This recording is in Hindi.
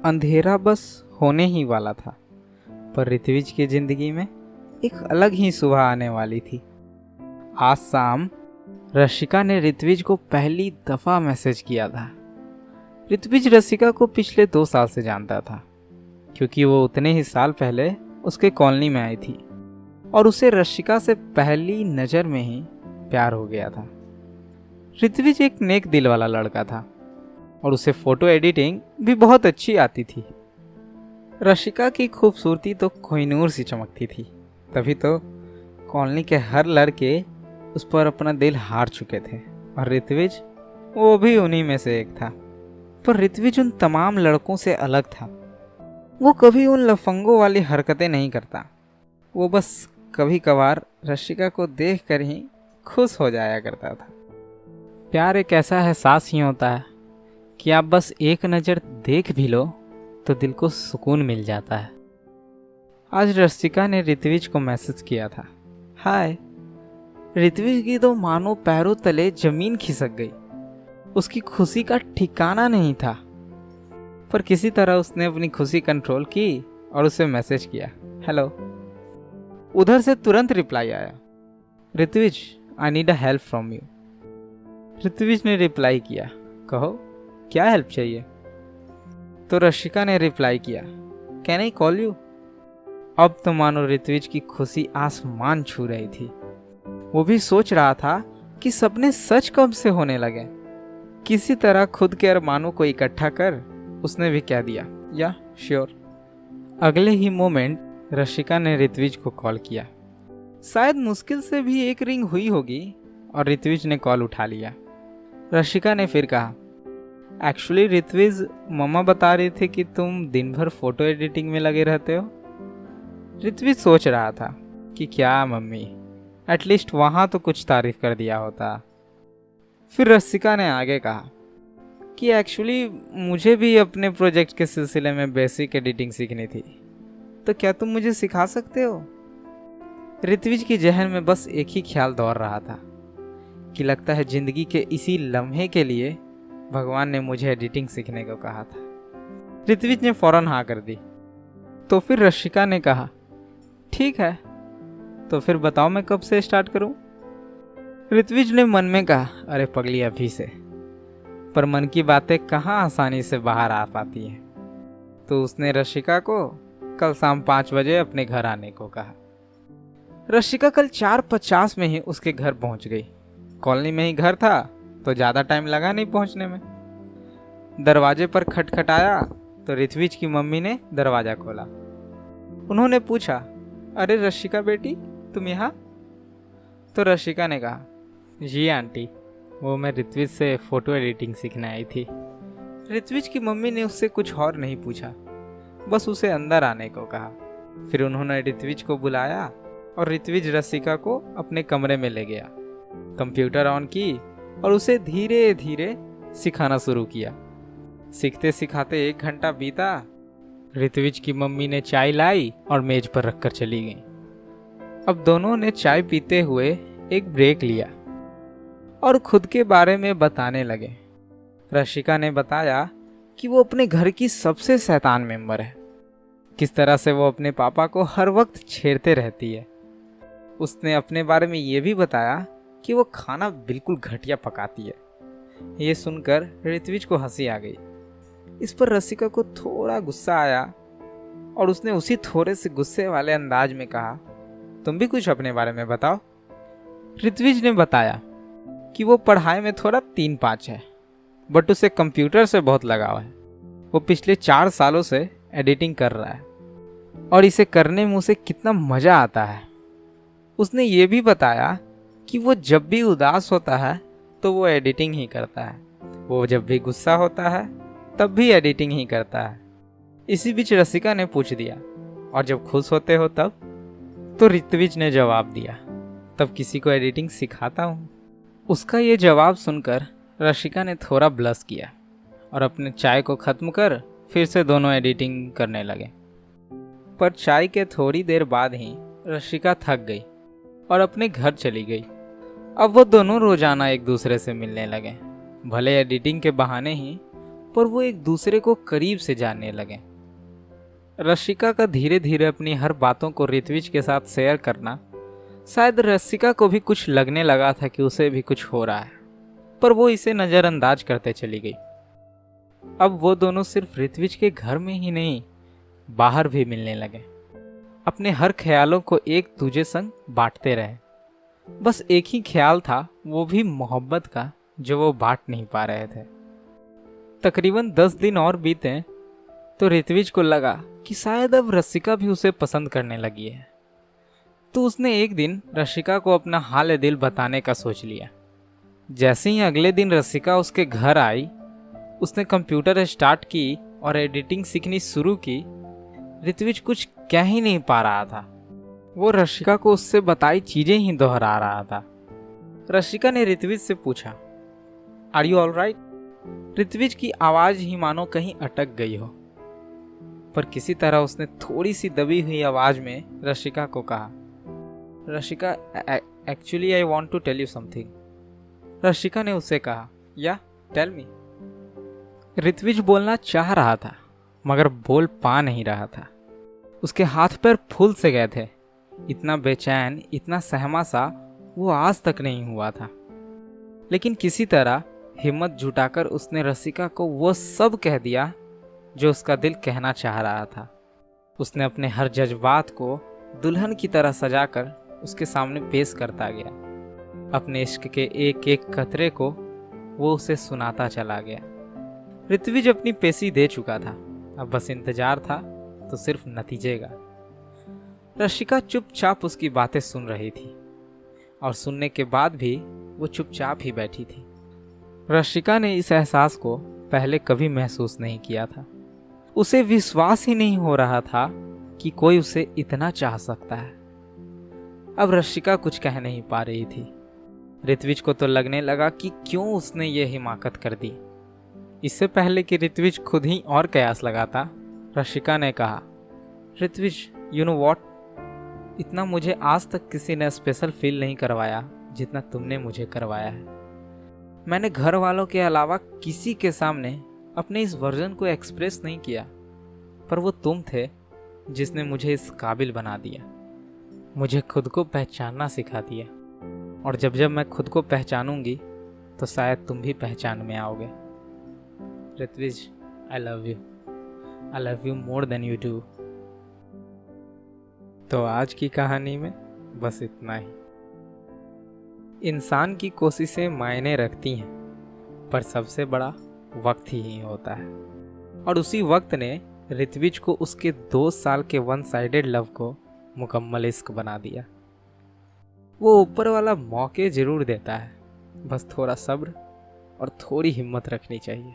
अंधेरा बस होने ही वाला था, पर ऋत्विज की जिंदगी में एक अलग ही सुबह आने वाली थी। आज शाम रशिका ने ऋत्विज को पहली दफा मैसेज किया था। ऋत्विज रशिका को पिछले 2 साल से जानता था, क्योंकि वो उतने ही साल पहले उसके कॉलोनी में आई थी और उसे रशिका से पहली नज़र में ही प्यार हो गया था। ऋत्विज एक नेक दिल वाला लड़का था और उसे फोटो एडिटिंग भी बहुत अच्छी आती थी। रशिका की खूबसूरती तो कोहिनूर सी चमकती थी, तभी तो कॉलोनी के हर लड़के उस पर अपना दिल हार चुके थे और ऋत्विज वो भी उन्हीं में से एक था। पर ऋत्विज उन तमाम लड़कों से अलग था। वो कभी उन लफंगों वाली हरकतें नहीं करता। वो बस कभी कभार रशिका को देखकर ही खुश हो जाया करता था। प्यार एक ऐसा एहसास ही होता है कि आप बस एक नज़र देख भी लो तो दिल को सुकून मिल जाता है। आज रशिका ने ऋत्विज को मैसेज किया था, हाय। ऋत्विज की तो मानो पैरों तले जमीन खिसक गई। उसकी खुशी का ठिकाना नहीं था, पर किसी तरह उसने अपनी खुशी कंट्रोल की और उसे मैसेज किया, हेलो। उधर से तुरंत रिप्लाई आया, Ritvij I need a help from you. Ritvij ने रिप्लाई किया, कहो क्या हेल्प चाहिए। तो रशिका ने रिप्लाई किया, कैन आई कॉल यू। अब तो मानो ऋत्विज की खुशी आसमान छू रही थी। वो भी सोच रहा था कि सपने सच कब से होने लगे। किसी तरह खुद के अरमानों को इकट्ठा कर उसने भी कह दिया, या श्योर। अगले ही मोमेंट रशिका ने ऋत्विज को कॉल किया। शायद मुश्किल से भी एक रिंग हुई होगी और ऋत्विज ने कॉल उठा लिया। रशिका ने फिर कहा, एक्चुअली ऋत्विज, मम्मा बता रही थी कि तुम दिन भर फोटो एडिटिंग में लगे रहते हो। ऋत्विज सोच रहा था कि क्या मम्मी, एटलीस्ट वहाँ तो कुछ तारीफ कर दिया होता। फिर रशिका ने आगे कहा कि एक्चुअली मुझे भी अपने प्रोजेक्ट के सिलसिले में बेसिक एडिटिंग सीखनी थी, तो क्या तुम मुझे सिखा सकते हो। ऋत्विज की जहन में बस एक ही ख्याल दौड़ रहा था कि लगता है जिंदगी के इसी लम्हे के लिए भगवान ने मुझे एडिटिंग सीखने को कहा था। ऋत्विज ने फौरन हाँ कर दी। तो फिर रशिका ने कहा, ठीक है, तो फिर बताओ मैं कब से स्टार्ट करूं। ऋत्विज ने मन में कहा, अरे पगली अभी से। पर मन की बातें कहाँ आसानी से बाहर आ पाती हैं। तो उसने रशिका को कल शाम 5 बजे अपने घर आने को कहा। रशिका कल 4:50 में ही उसके घर पहुंच गई। कॉलोनी में ही घर था तो ज़्यादा टाइम लगा नहीं पहुंचने में। दरवाजे पर खटखटाया तो ऋत्विज की मम्मी ने दरवाज़ा खोला। उन्होंने पूछा, अरे रशिका बेटी, तुम यहाँ। तो रशिका ने कहा, जी आंटी, वो मैं ऋत्विज से फ़ोटो एडिटिंग सीखने आई थी। ऋत्विज की मम्मी ने उससे कुछ और नहीं पूछा, बस उसे अंदर आने को कहा। फिर उन्होंने ऋत्विज को बुलाया और ऋत्विज रशिका को अपने कमरे में ले गया, कंप्यूटर ऑन की और उसे धीरे धीरे सिखाना शुरू किया। सीखते सिखाते 1 घंटा बीता। ऋत्विज की मम्मी ने चाय लाई और मेज पर रखकर चली गई। अब दोनों ने चाय पीते हुए एक ब्रेक लिया और खुद के बारे में बताने लगे। रशिका ने बताया कि वो अपने घर की सबसे शैतान मेंबर है, किस तरह से वो अपने पापा को हर वक्त छेड़ते रहती है। उसने अपने बारे में ये भी बताया कि वो खाना बिल्कुल घटिया पकाती है। ये सुनकर ऋत्विज को हंसी आ गई। इस पर रशिका को थोड़ा गुस्सा आया और उसने उसी थोड़े से गुस्से वाले अंदाज में कहा, तुम भी कुछ अपने बारे में बताओ। ऋत्विज ने बताया कि वो पढ़ाई में थोड़ा 3-5 है, बट उसे कंप्यूटर से बहुत लगाव है। वो पिछले 4 सालों से एडिटिंग कर रहा है और इसे करने में उसे कितना मज़ा आता है। उसने ये भी बताया कि वो जब भी उदास होता है तो वो एडिटिंग ही करता है। वो जब भी गुस्सा होता है तब भी एडिटिंग ही करता है। इसी बीच रशिका ने पूछ दिया, और जब खुश होते हो तब। तो ऋत्विज ने जवाब दिया, तब किसी को एडिटिंग सिखाता हूँ। उसका ये जवाब सुनकर रशिका ने थोड़ा ब्लश किया और अपने चाय को ख़त्म कर फिर से दोनों एडिटिंग करने लगे। पर चाय के थोड़ी देर बाद ही रशिका थक गई और अपने घर चली गई। अब वो दोनों रोजाना एक दूसरे से मिलने लगे। भले एडिटिंग के बहाने ही, पर वो एक दूसरे को करीब से जानने लगे। रशिका का धीरे धीरे अपनी हर बातों को ऋत्विज के साथ शेयर करना, शायद रसिका को भी कुछ लगने लगा था कि उसे भी कुछ हो रहा है, पर वो इसे नज़रअंदाज करते चली गई। अब वो दोनों सिर्फ ऋत्विज के घर में ही नहीं, बाहर भी मिलने लगे। अपने हर ख्यालों को एक दूजे संग बांटते रहे। बस एक ही ख्याल था, वो भी मोहब्बत का, जो वो बांट नहीं पा रहे थे। तकरीबन 10 दिन और बीते तो ऋत्विज को लगा कि शायद अब रसिका भी उसे पसंद करने लगी है। तो उसने एक दिन रसिका को अपना हाल दिल बताने का सोच लिया। जैसे ही अगले दिन रसिका उसके घर आई, उसने कंप्यूटर स्टार्ट की और एडिटिंग सीखनी शुरू की। ऋत्विज कुछ कह ही नहीं पा रहा था। वो रसिका को उससे बताई चीजें ही दोहरा रहा था। रसिका ने ऋत्विज से पूछा, आर यू ऑल राइट? ऋत्विज की आवाज ही मानो कहीं अटक गई हो, पर किसी तरह उसने थोड़ी सी दबी हुई आवाज में रसिका को कहा, Rashika, actually I want to tell you something. Rashika ने उससे कहा, या टेल मी। ऋत्विज बोलना चाह रहा था, मगर बोल पा नहीं रहा था। उसके हाथ पैर फूल से गए थे। इतना बेचैन, इतना सहमा सा वो आज तक नहीं हुआ था। लेकिन किसी तरह हिम्मत जुटाकर उसने रसिका को वो सब कह दिया जो उसका दिल कहना चाह रहा था। उसने अपने हर जज्बात को दुल्हन की तरह सजाकर उसके सामने पेश करता गया। अपने इश्क के एक एक कतरे को वो उसे सुनाता चला गया। ऋत्विज अपनी पेशी दे चुका था, अब बस इंतजार था तो सिर्फ नतीजे का। रशिका चुपचाप उसकी बातें सुन रही थी, और सुनने के बाद भी वो चुपचाप ही बैठी थी। रशिका ने इस एहसास को पहले कभी महसूस नहीं किया था। उसे विश्वास ही नहीं हो रहा था कि कोई उसे इतना चाह सकता है। अब रशिका कुछ कह नहीं पा रही थी। ऋत्विज को तो लगने लगा कि क्यों उसने ये हिमाकत कर दी। इससे पहले कि ऋत्विज खुद ही और कयास लगाता, रशिका ने कहा, ऋत्विज, यू नो व्हाट, इतना मुझे आज तक किसी ने स्पेशल फील नहीं करवाया जितना तुमने मुझे करवाया है। मैंने घर वालों के अलावा किसी के सामने अपने इस वर्जन को एक्सप्रेस नहीं किया, पर वो तुम थे जिसने मुझे इस काबिल बना दिया, मुझे खुद को पहचानना सिखा दिया। और जब जब मैं खुद को पहचानूंगी तो शायद तुम भी पहचान में आओगे। Ritvij, I love you. I love you more than you do. तो आज की कहानी में बस इतना ही। इंसान की कोशिशें मायने रखती हैं, पर सबसे बड़ा वक्त ही होता है। और उसी वक्त ने ऋत्विज को उसके 2 साल के वन साइडेड लव को मुकम्मल इश्क बना दिया। वो ऊपर वाला मौके जरूर देता है, बस थोड़ा सब्र और थोड़ी हिम्मत रखनी चाहिए।